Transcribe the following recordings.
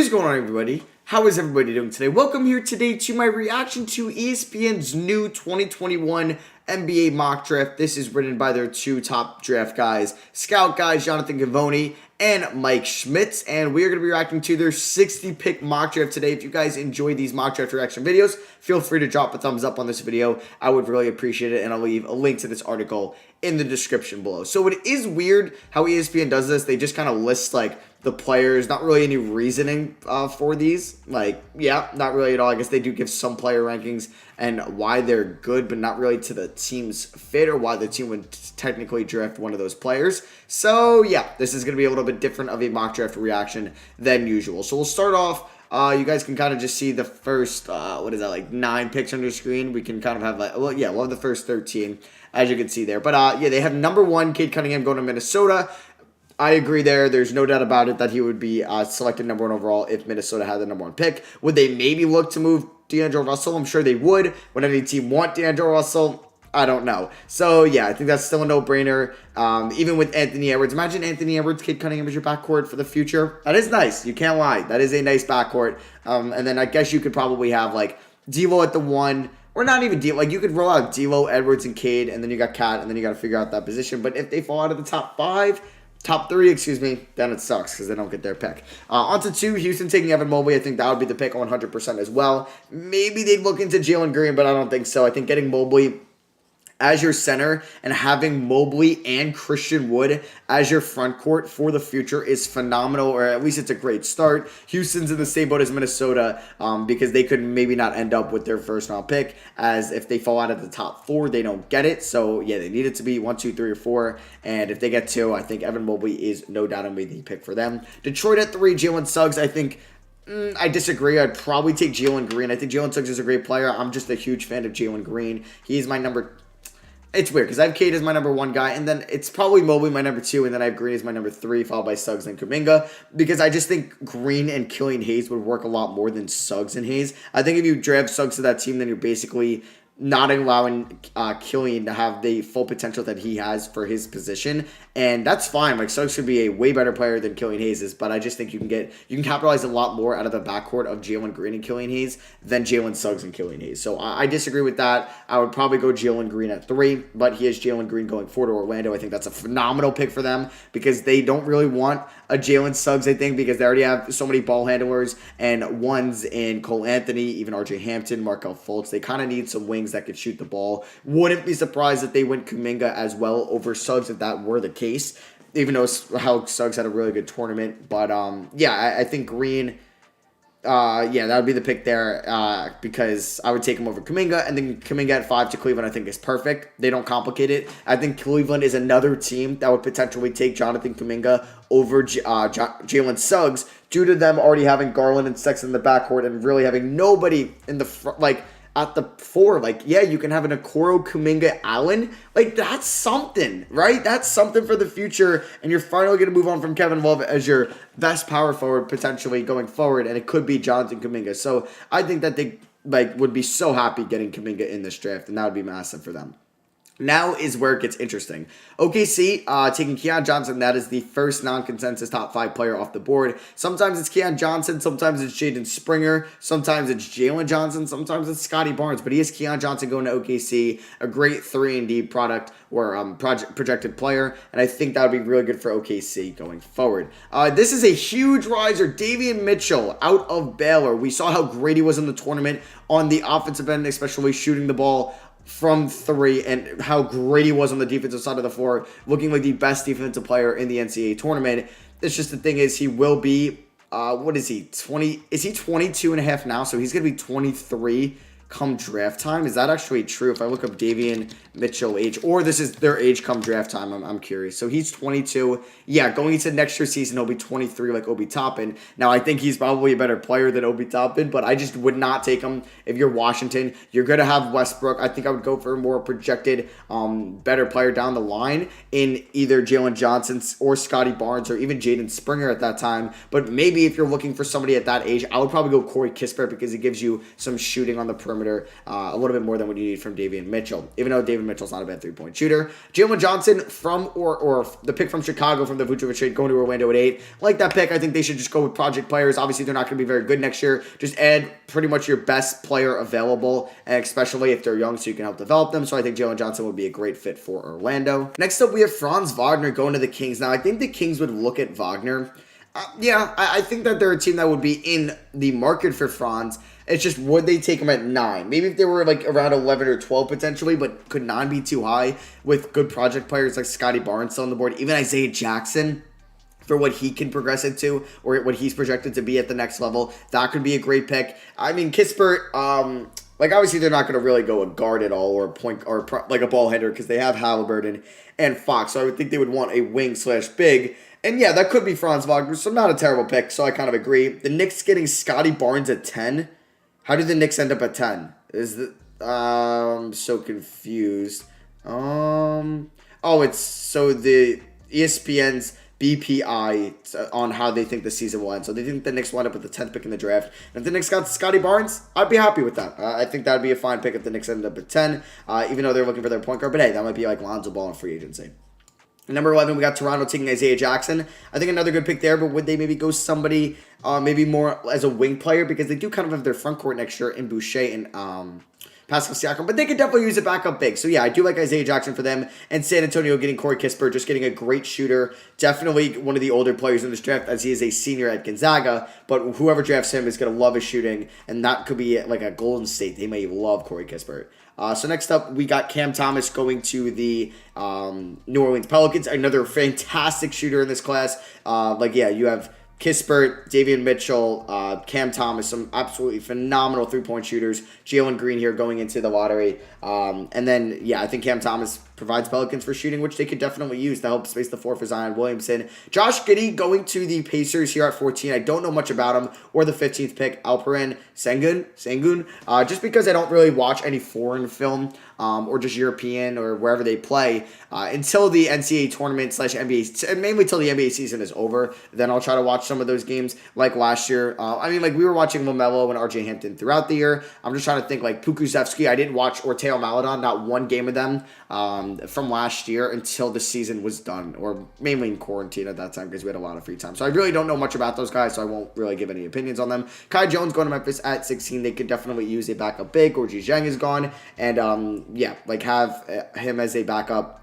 What is going on, everybody? How is everybody doing today? Welcome here today to my reaction to ESPN's new 2021 NBA mock draft. This is written by their two top draft guys, scout guys, Jonathan Givony and Mike Schmitz, and we are going to be reacting to their 60-pick mock draft today. If you guys enjoy these mock draft reaction videos, feel free to drop a thumbs up on this video. I would really appreciate it, and I'll leave a link to this article in the description below. So it is weird how ESPN does this. They just kind of list, like, the players, not really any reasoning for these. Like, yeah, not really at all. I guess they do give some player rankings and why they're good, but not really to the team's fit or why the team would technically draft one of those players. So, yeah, this is going to be a little bit different of a mock draft reaction than usual. So we'll start off. You guys can kind of just see the first, 9 picks on your screen. We can kind of have, we'll have the first 13, as you can see there. But, yeah, they have number 1, Cade Cunningham, going to Minnesota. I agree there. There's no doubt about it that he would be selected number 1 overall if Minnesota had the number 1 pick. Would they maybe look to move D'Angelo Russell? I'm sure they would. Would any team want D'Angelo Russell? I don't know. So, yeah, I think that's still a no-brainer. Even with Anthony Edwards. Imagine Anthony Edwards, Cade Cunningham as your backcourt for the future. That is nice. You can't lie. That is a nice backcourt. And then I guess you could probably have, like, D'Lo at the 1. Or not even D'Lo. Like, you could roll out D'Lo, Edwards, and Cade, and then you got Cat, and then you got to figure out that position. But if they fall out of the top 3, then it sucks because they don't get their pick. On to 2, Houston taking Evan Mobley. I think that would be the pick 100% as well. Maybe they'd look into Jalen Green, but I don't think so. I think getting Mobley as your center and having Mobley and Christian Wood as your front court for the future is phenomenal, or at least it's a great start. Houston's in the same boat as Minnesota because they could maybe not end up with their first round pick, as if they fall out of the top 4, they don't get it. So, yeah, they need it to be 1, 2, 3, or 4, and if they get 2, I think Evan Mobley is no doubt going to be the pick for them. Detroit at 3, Jalen Suggs, I think. I disagree. I'd probably take Jalen Green. I think Jalen Suggs is a great player. I'm just a huge fan of Jalen Green. He's my number. It's weird because I have Cade as my number 1 guy, and then it's probably Mobley my number 2, and then I have Green as my number 3, followed by Suggs and Kuminga, because I just think Green and Killian Hayes would work a lot more than Suggs and Hayes. I think if you draft Suggs to that team, then you're basically not allowing Killian to have the full potential that he has for his position, and that's fine. Like, Suggs should be a way better player than Killian Hayes is, but I just think you can capitalize a lot more out of the backcourt of Jalen Green and Killian Hayes than Jalen Suggs and Killian Hayes. So I disagree with that. I would probably go Jalen Green at 3, but he is Jalen Green going forward to Orlando. I think that's a phenomenal pick for them because they don't really want a Jalen Suggs, I think, because they already have so many ball handlers and ones in Cole Anthony, even RJ Hampton, Markelle Fultz. They kind of need some wings that could shoot the ball. Wouldn't be surprised if they went Kuminga as well over Suggs if that were the case, even though how Suggs had a really good tournament. But, yeah, I think Green, that would be the pick there because I would take him over Kuminga, and then Kuminga at 5 to Cleveland I think is perfect. They don't complicate it. I think Cleveland is another team that would potentially take Jonathan Kuminga over Jalen Suggs due to them already having Garland and Sexton in the backcourt and really having nobody in the front, like, at the 4, like, yeah, you can have an Okoro, Kuminga, Allen. Like, that's something, right? That's something for the future, and you're finally going to move on from Kevin Love as your best power forward potentially going forward, and it could be Jonathan Kuminga. So I think that they would be so happy getting Kuminga in this draft, and that would be massive for them. Now is where it gets interesting. OKC taking Keon Johnson. That is the first non-consensus top 5 player off the board. Sometimes it's Keon Johnson. Sometimes it's Jaden Springer. Sometimes it's Jalen Johnson. Sometimes it's Scotty Barnes. But he is Keon Johnson going to OKC. A great 3-and-D product or projected player. And I think that would be really good for OKC going forward. This is a huge riser. Davian Mitchell out of Baylor. We saw how great he was in the tournament on the offensive end, especially shooting the ball from 3, and how great he was on the defensive side of the floor, looking like the best defensive player in the NCAA tournament. It's just the thing is he will be, what is he, 20? Is he 22 and a half now? So he's going to be 23 come draft time. Is that actually true? If I look up Davian Mitchell age, or this is their age come draft time, I'm curious. So he's 22. Yeah, going into next year's season, he'll be 23 like Obi Toppin. Now, I think he's probably a better player than Obi Toppin, but I just would not take him if you're Washington. You're going to have Westbrook. I think I would go for a more projected, better player down the line in either Jalen Johnson or Scotty Barnes or even Jaden Springer at that time. But maybe if you're looking for somebody at that age, I would probably go Corey Kispert because he gives you some shooting on the perimeter perimeter a little bit more than what you need from Davian Mitchell, even though Davian Mitchell's not a bad three-point shooter. Jalen Johnson from or the pick from Chicago from the Vucevic trade going to Orlando at 8. Like that pick, I think they should just go with project players. Obviously, they're not going to be very good next year. Just add pretty much your best player available, especially if they're young, so you can help develop them. So I think Jalen Johnson would be a great fit for Orlando. Next up, we have Franz Wagner going to the Kings. Now, I think the Kings would look at Wagner. I think that they're a team that would be in the market for Franz. It's just, would they take him at 9? Maybe if they were like around 11 or 12 potentially, but could 9 be too high with good project players like Scotty Barnes still on the board, even Isaiah Jackson for what he can progress into or what he's projected to be at the next level. That could be a great pick. I mean, Kispert, obviously they're not going to really go a guard at all or a point or like a ball handler because they have Halliburton and Fox. So I would think they would want a wing/big. And yeah, that could be Franz Wagner, so not a terrible pick, so I kind of agree. The Knicks getting Scotty Barnes at 10. How did the Knicks end up at 10? I'm so confused. It's so the ESPN's BPI on how they think the season will end. So they think the Knicks wind up with the 10th pick in the draft. And if the Knicks got Scotty Barnes, I'd be happy with that. I think that would be a fine pick if the Knicks ended up at 10, even though they're looking for their point guard. But hey, that might be like Lonzo Ball in free agency. Number 11, we got Toronto taking Isaiah Jackson. I think another good pick there, but would they maybe go somebody maybe more as a wing player? Because they do kind of have their front court next year in Boucher and Pascal Siakam, but they could definitely use a backup big. So yeah, I do like Isaiah Jackson for them. And San Antonio getting Corey Kispert, just getting a great shooter. Definitely one of the older players in this draft as he is a senior at Gonzaga, but whoever drafts him is going to love his shooting, and that could be like a Golden State. They may love Corey Kispert. So next up, we got Cam Thomas going to the New Orleans Pelicans. Another fantastic shooter in this class. You have Kispert, Davian Mitchell, Cam Thomas, some absolutely phenomenal three-point shooters. Jalen Green here going into the lottery. I think Cam Thomas provides Pelicans for shooting, which they could definitely use to help space the floor for Zion Williamson. Josh Getty going to the Pacers here at 14. I don't know much about him or the 15th pick, Alperen Sengun, just because I don't really watch any foreign film or just European or wherever they play until the NCAA tournament / NBA, and mainly till the NBA season is over. Then I'll try to watch some of those games like last year. We were watching LaMelo and RJ Hampton throughout the year. I'm just trying to think like Pokusevski. I didn't watch or Teo Maledon, not one game of them from last year until the season was done, or mainly in quarantine at that time because we had a lot of free time. So I really don't know much about those guys, so I won't really give any opinions on them. Kai Jones going to Memphis at 16. They could definitely use a backup big. Gorgie Zhang is gone, and have him as a backup.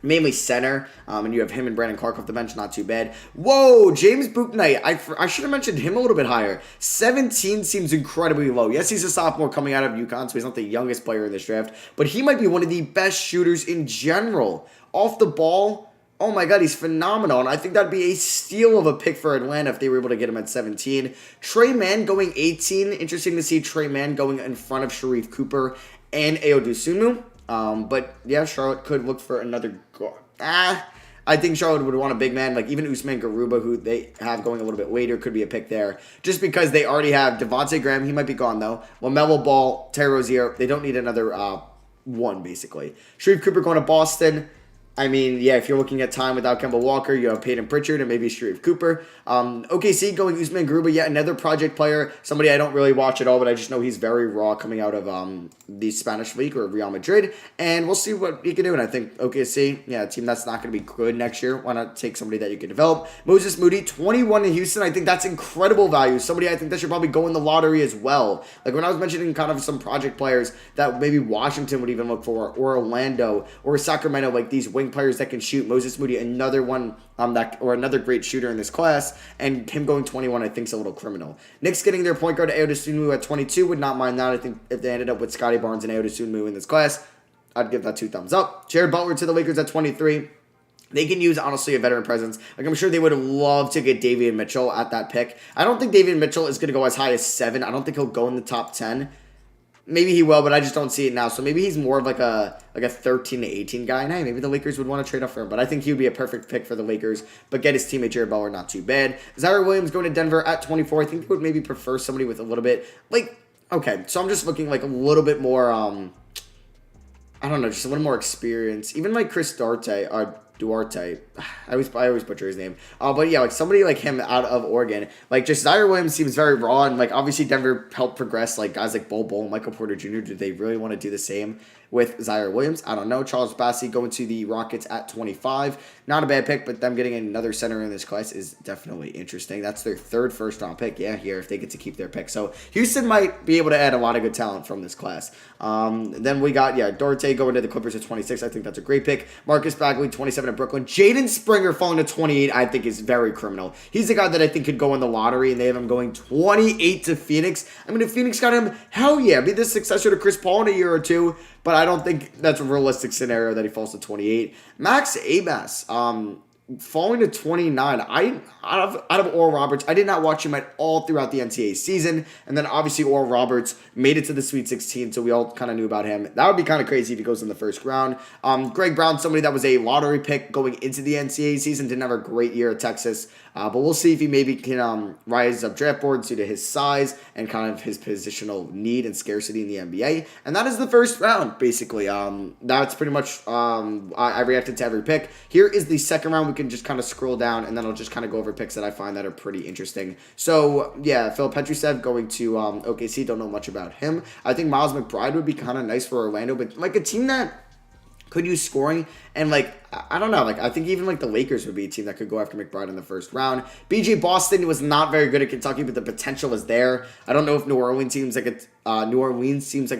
Mainly center, and you have him and Brandon Clark off the bench, not too bad. Whoa, James Bouknight, I should have mentioned him a little bit higher. 17 seems incredibly low. Yes, he's a sophomore coming out of UConn, so he's not the youngest player in this draft, but he might be one of the best shooters in general. Off the ball, oh my god, he's phenomenal, and I think that'd be a steal of a pick for Atlanta if they were able to get him at 17. Trey Mann going 18. Interesting to see Trey Mann going in front of Sharif Cooper and Ayo Dosunmu. But yeah, Charlotte could look for another guard. I think Charlotte would want a big man, like even Usman Garuba, who they have going a little bit later, could be a pick there. Just because they already have Devontae Graham, he might be gone though. LaMelo Ball, Terry Rozier, they don't need another one basically. Sharif Cooper going to Boston. If you're looking at time without Kemba Walker, you have Peyton Pritchard and maybe Sharif Cooper. OKC going Usman Garuba, yet another project player, somebody I don't really watch at all, but I just know he's very raw coming out of the Spanish League or Real Madrid, and we'll see what he can do. And I think OKC, a team that's not going to be good next year. Why not take somebody that you can develop? Moses Moody, 21 in Houston. I think that's incredible value. Somebody I think that should probably go in the lottery as well. Like when I was mentioning kind of some project players that maybe Washington would even look for, or Orlando, or Sacramento, like these wing players that can shoot. Moses Moody, another one another great shooter in this class, and him going 21 I think is a little criminal. Knicks getting their point guard Ayo Dosunmu at 22, would not mind that. I think if they ended up with Scotty Barnes and Ayo Dosunmu in this class, I'd give that 2 thumbs up. Jared Butler to the Lakers at 23. They can use, honestly, a veteran presence. Like, I'm sure they would have loved to get Davian Mitchell at that pick. I don't think Davian Mitchell is going to go as high as 7. I don't think he'll go in the top 10. Maybe he will, but I just don't see it now. So maybe he's more of like a 13 to 18 guy. And hey, maybe the Lakers would want to trade up for him. But I think he would be a perfect pick for the Lakers. But get his teammate Jared Butler, not too bad. Zara Williams going to Denver at 24. I think he would maybe prefer somebody with a little bit, okay. So I'm just looking like a little bit more, just a little more experience. Even like Chris Duarte, Duarte. I always butcher his name. But yeah, like somebody like him out of Oregon. Like just Zaire Williams seems very raw, and like obviously Denver helped progress like guys like Bol, Michael Porter Jr. Do they really want to do the same with Zaire Williams? I don't know. Charles Bassey going to the Rockets at 25. Not a bad pick, but them getting another center in this class is definitely interesting. That's their third first-round pick, yeah, here, if they get to keep their pick. So Houston might be able to add a lot of good talent from this class. Then we got, Duarte going to the Clippers at 26. I think that's a great pick. Marcus Bagley, 27 at Brooklyn. Jaden Springer falling to 28, I think is very criminal. He's the guy that I think could go in the lottery, and they have him going 28 to Phoenix. I mean, if Phoenix got him, hell yeah, be the successor to Chris Paul in a year or two. But I don't think that's a realistic scenario that he falls to 28. Max Abmas, falling to 29. Out of Oral Roberts, I did not watch him at all throughout the NCAA season. And then obviously Oral Roberts made it to the Sweet 16, so we all kind of knew about him. That would be kind of crazy if he goes in the first round. Greg Brown, somebody that was a lottery pick going into the NCAA season, didn't have a great year at Texas. But we'll see if he maybe can rise up draft boards due to his size and kind of his positional need and scarcity in the NBA. And that is the first round, basically. That's pretty much, I reacted to every pick. Here is the second round. We can just kind of scroll down, and then I'll just kind of go over picks that I find that are pretty interesting. So, yeah, Phil Petrusev going to OKC. Don't know much about him. I think Miles McBride would be kind of nice for Orlando, but like a team that could use scoring, and like I don't know, like I think even like the Lakers would be a team that could go after McBride in the first round. BJ Boston was not very good at Kentucky, but the potential is there. I don't know if New Orleans seems like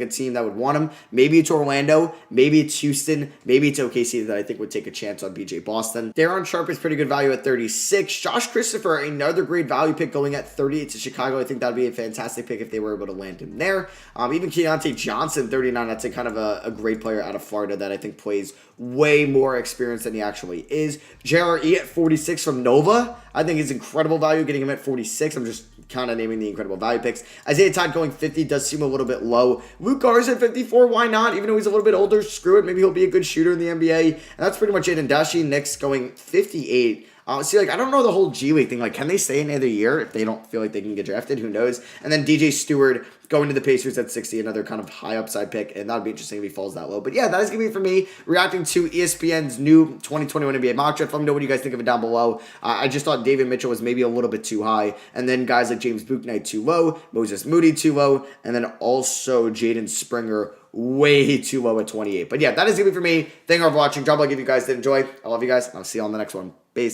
a team that would want him. Maybe it's Orlando, maybe it's Houston, maybe it's OKC that I think would take a chance on BJ Boston. Daron Sharp is pretty good value at 36. Josh Christopher, another great value pick going at 38 to Chicago. I think that would be a fantastic pick if they were able to land him there. Even Keontae Johnson, 39. That's a kind of a great player out of Florida that I think plays way more experience than he actually is. JRE at 46 from Nova. I think is incredible value, getting him at 46. I'm just kind of naming the incredible value picks. Isaiah Todd going 50 does seem a little bit low. Luke Garza at 54, why not? Even though he's a little bit older, screw it. Maybe he'll be a good shooter in the NBA. And that's pretty much it. And Dashi Nix going 58. See, like, I don't know the whole G League thing. Like, can they stay another year if they don't feel like they can get drafted? Who knows? And then DJ Stewart going to the Pacers at 60, another kind of high upside pick, and that would be interesting if he falls that low. But yeah, that is going to be it for me, reacting to ESPN's new 2021 NBA mock draft. Let me know what you guys think of it down below. I just thought Davian Mitchell was maybe a little bit too high, and then guys like James Bouknight too low, Moses Moody too low, and then also Jaden Springer way too low at 28. But yeah, that is going to be it for me. Thank you all for watching. Drop a like if you guys did enjoy. I love you guys, and I'll see you on the next one. Peace.